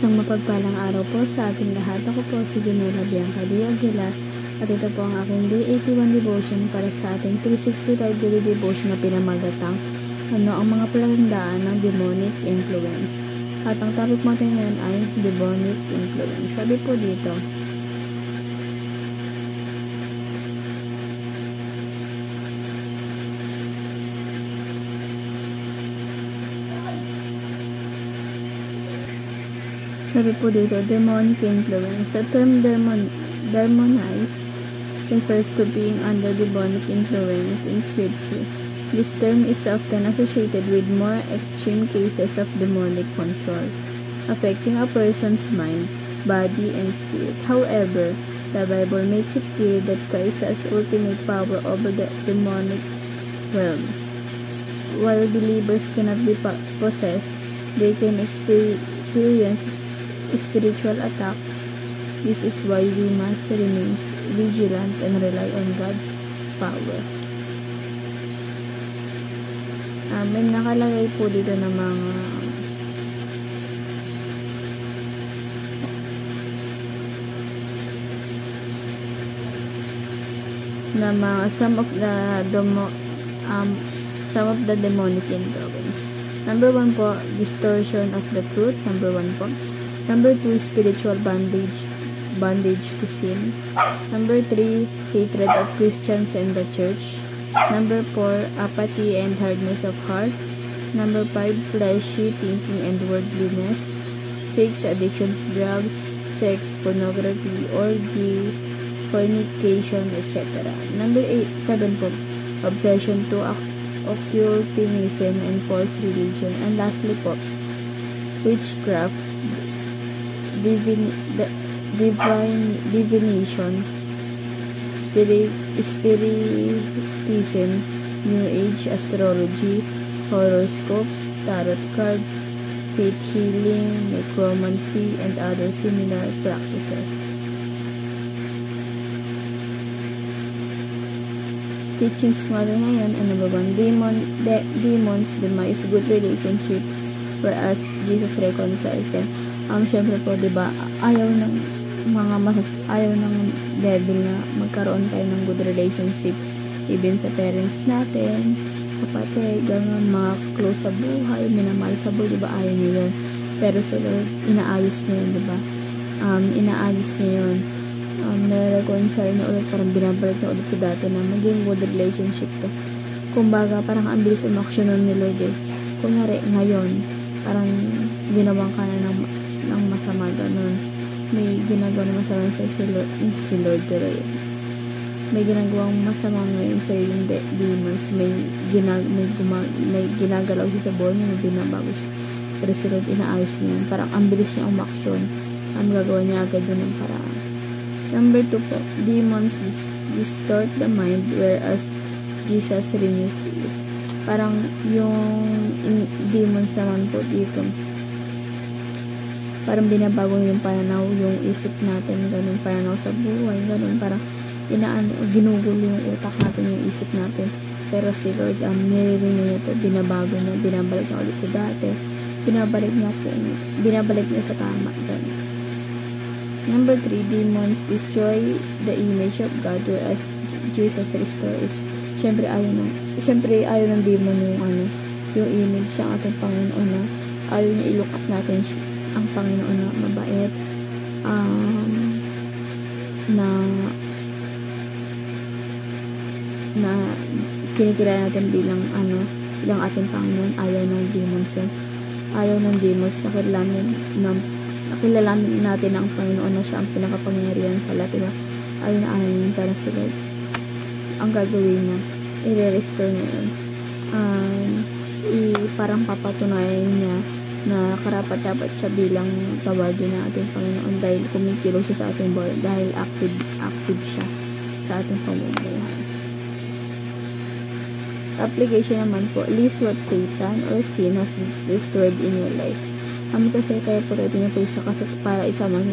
Isang mapagpalang araw po sa ating lahat. Ako po si Junela Bianca D. Aguilar at ito po ang aking Day 81 Devotion para sa ating 365 Daily Devotion na pinamagatang ano ang mga palatandaan ng demonic influence. At ang topic natin ngayon ay demonic influence. Sabi po dito, demonic influence. The term demonize refers to being under demonic influence in Scripture. This term is often associated with more extreme cases of demonic control, affecting a person's mind, body, and spirit. However, the Bible makes it clear that Christ has ultimate power over the demonic realm. While believers cannot be possessed, they can experience spiritual attacks. This is why we must remain vigilant and rely on God's power. May nakalagay po dito na some of the demonic influence. Number 1 po, distortion of the truth. Number 1 po. Number 2, spiritual bondage to sin. Number 3, hatred of Christians and the church. Number 4, apathy and hardness of heart. Number 5, fleshy thinking and worldliness. 6, addiction to drugs, sex, pornography, orgy, fornication, etc. Number 7 po, obsession to occultism and false religion. And lastly po, witchcraft, divination, spiritism, New Age, astrology, horoscopes, tarot cards, faith healing, necromancy, and other similar practices. Teachings natin ngayon, number 1, demons demise good relationships, whereas Jesus reconciles them. Syempre po, diba, ayaw ng devil na magkaroon tayo ng good relationship, even sa parents natin, kapatid, gano'n, mga close sa buhay, minamahal sa buhay, diba, ayaw niya yun. Pero sa Lord, inaayos niya yun, diba? Inaayos niya yun. Nare-reconcile niya ulit, parang binabalik niya ulit sa dati na maging good relationship to. Kumbaga, parang ang bilis umaksyon nun ni Lord eh. Kunyari, ngayon, parang ginawang ka na ng masama, ganun. May ginagawa na masama sa si Lord pero may ginagawang masama ngayon sa yung demons, may ginagalaw siya sa buhay niya, may binabago siya, pero si Lord inaayos niya, parang ang bilis niya umaksyon, ang gagawa niya agad yun ng paraan. Number 2 po, demons distort the mind, whereas Jesus renews it. Parang yung demons naman po dito, parang binabago yung pananaw, yung isip natin, ganun, pananaw sa buhay, ganun, parang ginugulo yung utak natin, yung isip natin. Pero si Lord, nire-renew niya ito, binabago niya, binabalik niya ulit sa dati, binabalik niya sa tama, ganun. Number 3, demons destroy the image of God, whereas Jesus restores. Siyempre ayaw ng demon yung image ng ating Panginoon na ayaw niya i-look up natin ang Panginoon na mabait, na kinikilala natin bilang ating Panginoon. Ayaw ng demons yun. Ayaw ng demons nakilalanin natin ang Panginoon na siya ang pinakapangyarihan sa lahat, diba? Ayaw na yun, pero sila ang gagawin niya, i-restore niya yun, parang papatunayan niya na karapat-dapat siya bilang tawagin na ating Panginoon dahil kumikilos siya sa ating buhay, dahil active siya sa ating pamumuhay. Application naman po, list what Satan or sin has destroyed in your life. Kasi kaya po ito niya po para isama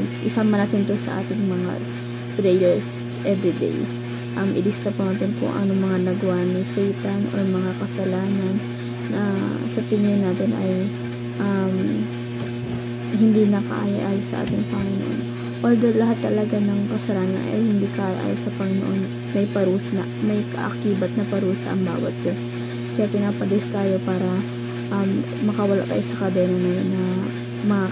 natin to sa ating mga prayers everyday. Ilista po natin po ano mga nagawa ni Satan or mga kasalanan na sa tingin natin ay hindi nakaayal sa ating Panginoon. Although lahat talaga ng kasalanan ay hindi kaayal sa Panginoon, may parusa, may kaakibat na parusa ang bawat yun. Kaya pinapadis tayo para makawala tayo sa kadena na yun na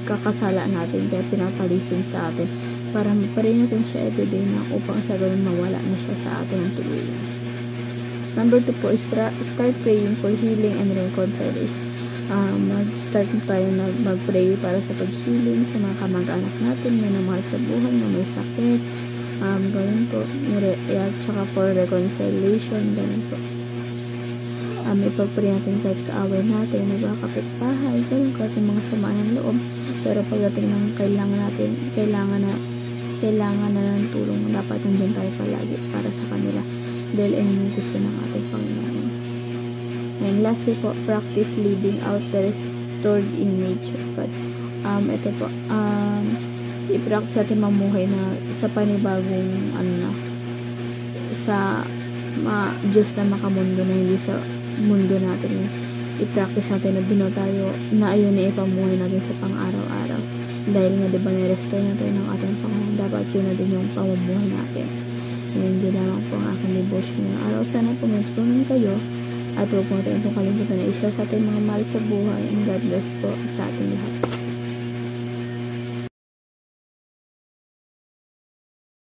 kakasala natin. Kaya pinapalisin sa atin para maparin natin siya everyday na upang sa ganun mawala na siya sa atin ang tuluyan. Number 2 po is start praying for healing and reconciliation. Mag-start tayo na mag-pray para sa pag-healing sa mga kamag-anak natin na namahal sa buhay, na may sakit. Ganun po. Tsaka for reconciliation, ganun po. Ipag-pray natin kahit kaaway natin, nagkakapit-bahay, ganun kahit yung mga samaan ng loob. Pero pagdating ng kailangan na ng tulong, dapat nandyan tayo palagi para sa kanila. Dahil ayun yung gusto ng ating Panginoon. And lastly po, practice living out the restored image of God. Ito po, i-practice natin mamuhay na sa panibagong sa Diyos na makamundo na hindi sa mundo natin. I-practice natin na dino tayo na ayun na ipamuhay natin sa pang-araw-araw. Dahil nga diba na-restore na tayo ng ating Panginoon, dapat yun na din yung pamumuhay natin. And yun lamang po ang aking devotion ngayong araw. Sana po may kayo. At huwag po natin itong kalimutan na i-share sa ating mga mahal sa buhay. And God bless po sa ating lahat.